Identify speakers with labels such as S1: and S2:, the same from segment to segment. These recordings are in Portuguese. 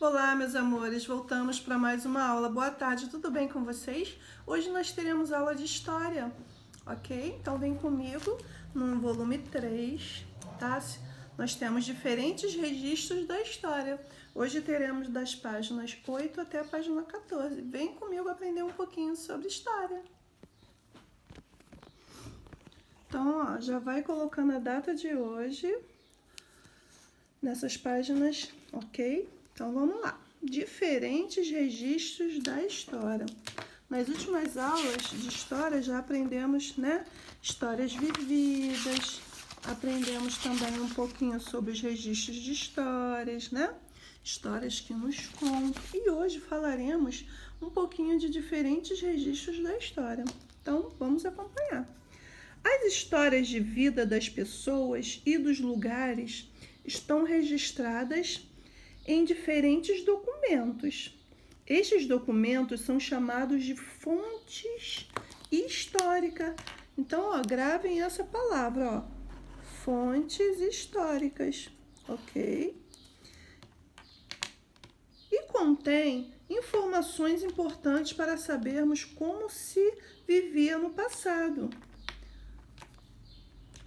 S1: Olá, meus amores, voltamos para mais uma aula. Boa tarde, tudo bem com vocês? Hoje nós teremos aula de história, ok? Então vem comigo no volume 3, tá? Nós temos diferentes registros da história. Hoje teremos das páginas 8 até a página 14. Vem comigo aprender um pouquinho sobre história. Então, ó, já vai colocando a data de hoje nessas páginas, ok? Então vamos lá. Diferentes registros da história. Nas últimas aulas de história já aprendemos, né, histórias vividas, aprendemos também um pouquinho sobre os registros de histórias, né? Histórias que nos contam. E hoje falaremos um pouquinho de diferentes registros da história. Então, vamos acompanhar. As histórias de vida das pessoas e dos lugares estão registradas em diferentes documentos. Estes documentos são chamados de fontes históricas. Então, ó, gravem essa palavra, ó, fontes históricas, ok? E contém informações importantes para sabermos como se vivia no passado.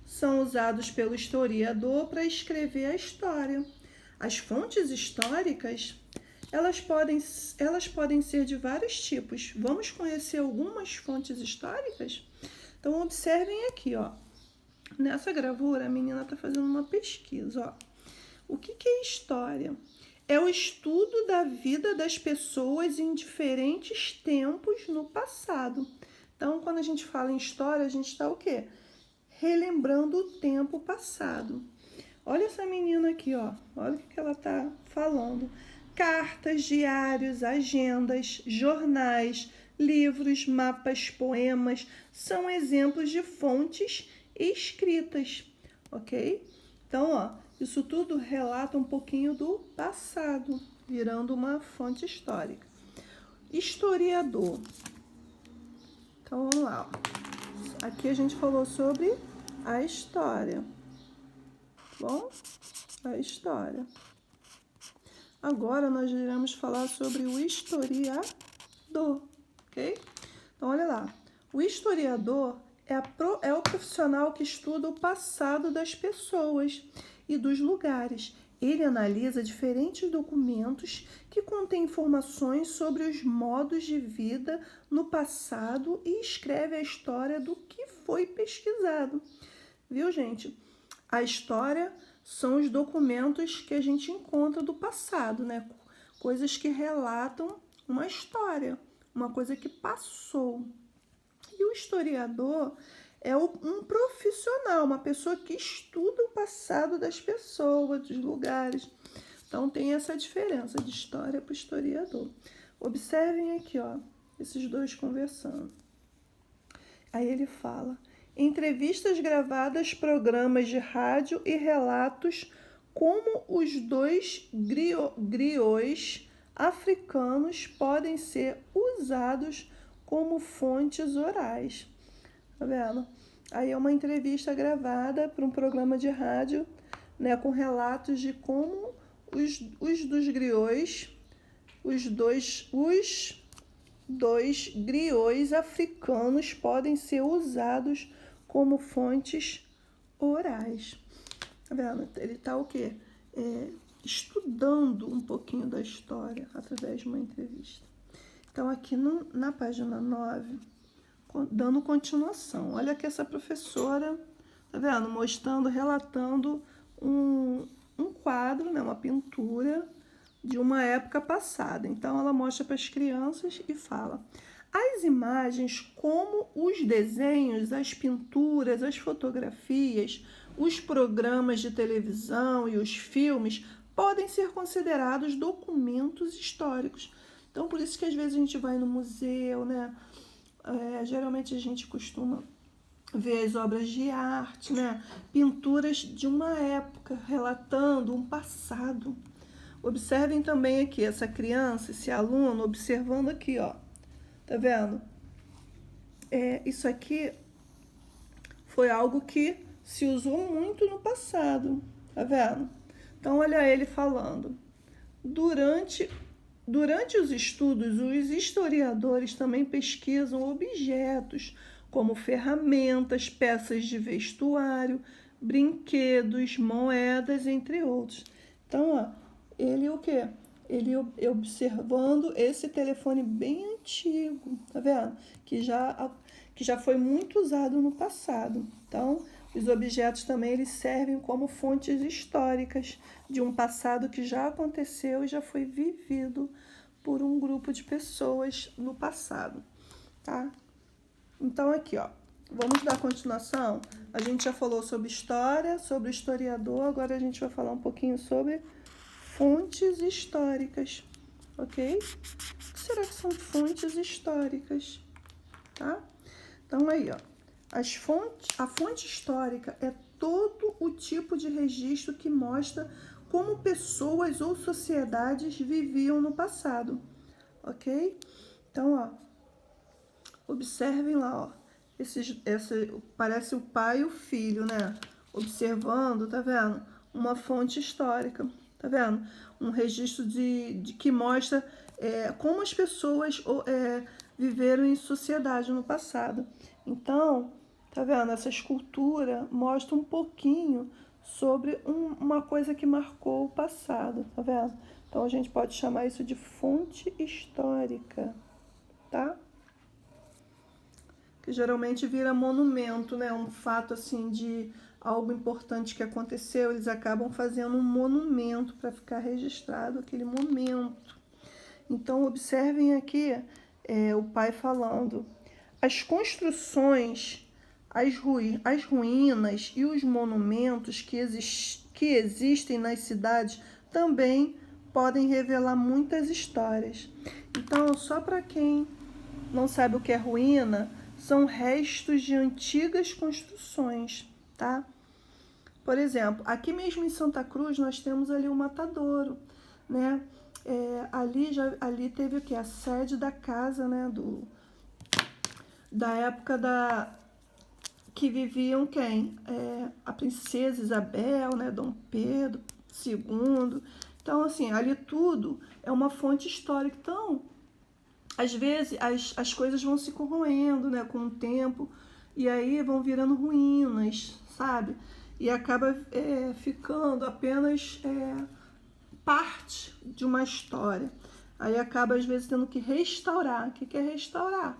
S1: São usados pelo historiador para escrever a história. As fontes históricas, elas podem ser de vários tipos. Vamos conhecer algumas fontes históricas? Então, observem aqui, ó. Nessa gravura, a menina está fazendo uma pesquisa, ó. O que é história? É o estudo da vida das pessoas em diferentes tempos no passado. Então, quando a gente fala em história, a gente está o quê? Relembrando o tempo passado. Olha essa menina aqui, ó. Olha o que ela tá falando. Cartas, diários, agendas, jornais, livros, mapas, poemas são exemplos de fontes escritas, ok? Então, ó, isso tudo relata um pouquinho do passado, virando uma fonte histórica. Historiador. Então, vamos lá, ó. Aqui a gente falou sobre a história. Bom, a história. Agora nós iremos falar sobre o historiador, ok? Então, olha lá. O historiador é o profissional que estuda o passado das pessoas e dos lugares. Ele analisa diferentes documentos que contêm informações sobre os modos de vida no passado e escreve a história do que foi pesquisado. Viu, gente? A história são os documentos que a gente encontra do passado, né? Coisas que relatam uma história, uma coisa que passou. E o historiador é um profissional, uma pessoa que estuda o passado das pessoas, dos lugares. Então tem essa diferença de história para o historiador. Observem aqui, ó, esses dois conversando. Aí ele fala: entrevistas gravadas, programas de rádio e relatos como os dois griots africanos podem ser usados como fontes orais. Tá vendo? Aí é uma entrevista gravada para um programa de rádio, né, com relatos de como os dos griots, os dois griots africanos podem ser usados como fontes orais. Tá vendo? Ele está o quê? Estudando um pouquinho da história através de uma entrevista. Então, aqui na página 9, dando continuação. Olha que essa professora, tá vendo? Mostrando, relatando um quadro, né? Uma pintura de uma época passada. Então, ela mostra para as crianças e fala: as imagens, como os desenhos, as pinturas, as fotografias, os programas de televisão e os filmes podem ser considerados documentos históricos. Então, por isso que às vezes a gente vai no museu, né? Geralmente a gente costuma ver as obras de arte, né? Pinturas de uma época, relatando um passado. Observem também aqui essa criança, esse aluno, observando aqui, ó. Tá vendo? Isso aqui foi algo que se usou muito no passado, tá vendo? Então, olha ele falando. Durante, durante os estudos, os historiadores também pesquisam objetos como ferramentas, peças de vestuário, brinquedos, moedas, entre outros. Então, ó, ele o quê? Ele observando esse telefone bem antigo, tá vendo? Que já foi muito usado no passado. Então, os objetos também eles servem como fontes históricas de um passado que já aconteceu e já foi vivido por um grupo de pessoas no passado, tá? Então aqui, ó, vamos dar continuação. A gente já falou sobre história, sobre o historiador, agora a gente vai falar um pouquinho sobre fontes históricas, ok? O que será que são fontes históricas, tá? Então aí, ó, a fonte histórica é todo o tipo de registro que mostra como pessoas ou sociedades viviam no passado, ok? Então, ó, observem lá, ó, parece o pai e o filho, né? Observando, tá vendo? Uma fonte histórica, tá vendo? Um registro de que mostra como as pessoas viveram em sociedade no passado. Então, tá vendo? Essa escultura mostra um pouquinho sobre uma coisa que marcou o passado, tá vendo? Então a gente pode chamar isso de fonte histórica, tá? Que geralmente vira monumento, né? Um fato assim de algo importante que aconteceu, eles acabam fazendo um monumento para ficar registrado aquele momento. Então observem aqui o pai falando. As construções, as ruínas e os monumentos que existem nas cidades também podem revelar muitas histórias. Então, só para quem não sabe o que é ruína, são restos de antigas construções, tá? Por exemplo, aqui mesmo em Santa Cruz nós temos ali o Matadouro, né? Ali teve o que? A sede da casa, né? Da época que viviam quem? A princesa Isabel, né? Dom Pedro II. Então, assim, ali tudo é uma fonte histórica. Então, às vezes as coisas vão se corroendo, né, com o tempo, e aí vão virando ruínas, sabe? E acaba ficando apenas parte de uma história. Aí acaba, às vezes, tendo que restaurar. O que é restaurar?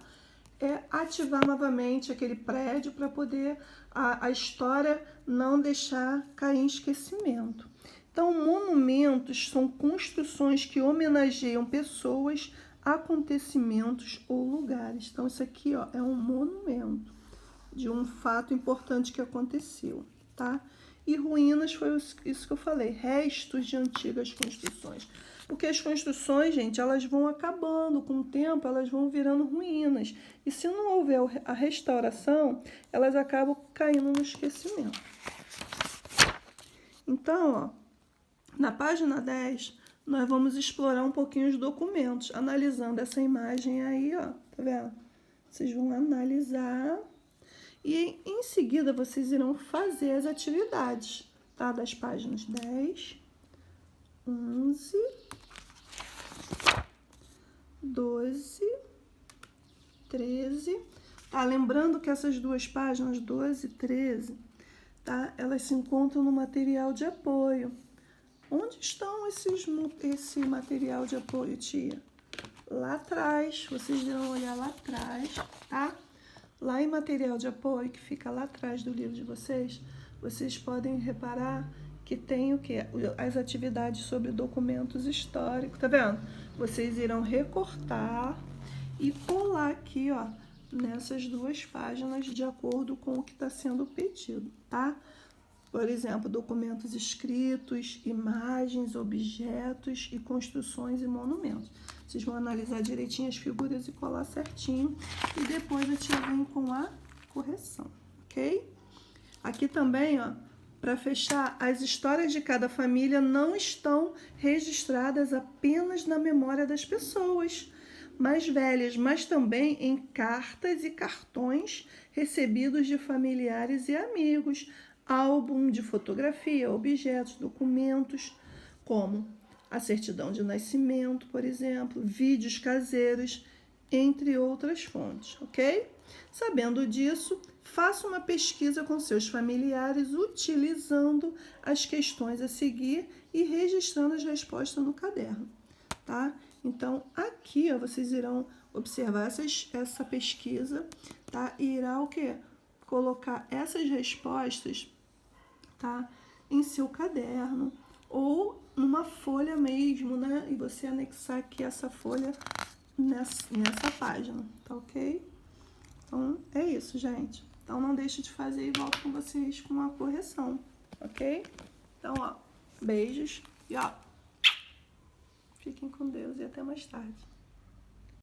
S1: É ativar novamente aquele prédio para poder a história não deixar cair em esquecimento. Então, monumentos são construções que homenageiam pessoas, acontecimentos ou lugares. Então, isso aqui, ó, é um monumento de um fato importante que aconteceu, tá? E ruínas foi isso que eu falei, restos de antigas construções. Porque as construções, gente, elas vão acabando com o tempo, elas vão virando ruínas. E se não houver a restauração, elas acabam caindo no esquecimento. Então, ó, na página 10, nós vamos explorar um pouquinho os documentos, analisando essa imagem aí, ó, tá vendo? Vocês vão analisar e em seguida vocês irão fazer as atividades, tá? Das páginas 10, 11, 12, 13. Tá? Lembrando que essas duas páginas, 12 e 13, tá? Elas se encontram no material de apoio. Onde estão esse material de apoio, tia? Lá atrás, vocês irão olhar lá atrás, tá? Lá em material de apoio, que fica lá atrás do livro de vocês, vocês podem reparar que tem o quê? As atividades sobre documentos históricos, tá vendo? Vocês irão recortar e colar aqui, ó, nessas duas páginas de acordo com o que está sendo pedido, tá? Por exemplo, documentos escritos, imagens, objetos e construções e monumentos. Vocês vão analisar direitinho as figuras e colar certinho. E depois a tia vem com a correção, ok? Aqui também, ó, para fechar, as histórias de cada família não estão registradas apenas na memória das pessoas mais velhas, mas também em cartas e cartões recebidos de familiares e amigos, álbum de fotografia, objetos, documentos, como a certidão de nascimento, por exemplo, vídeos caseiros, entre outras fontes, ok? Sabendo disso, faça uma pesquisa com seus familiares utilizando as questões a seguir e registrando as respostas no caderno, tá? Então, aqui, ó, vocês irão observar essa pesquisa, tá? E irá o quê? Colocar essas respostas, tá? Em seu caderno ou numa folha mesmo, né? E você anexar aqui essa folha nessa página, tá ok? Então, é isso, gente. Então, não deixe de fazer e volto com vocês com uma correção, ok? Então, ó, beijos e ó, fiquem com Deus e até mais tarde.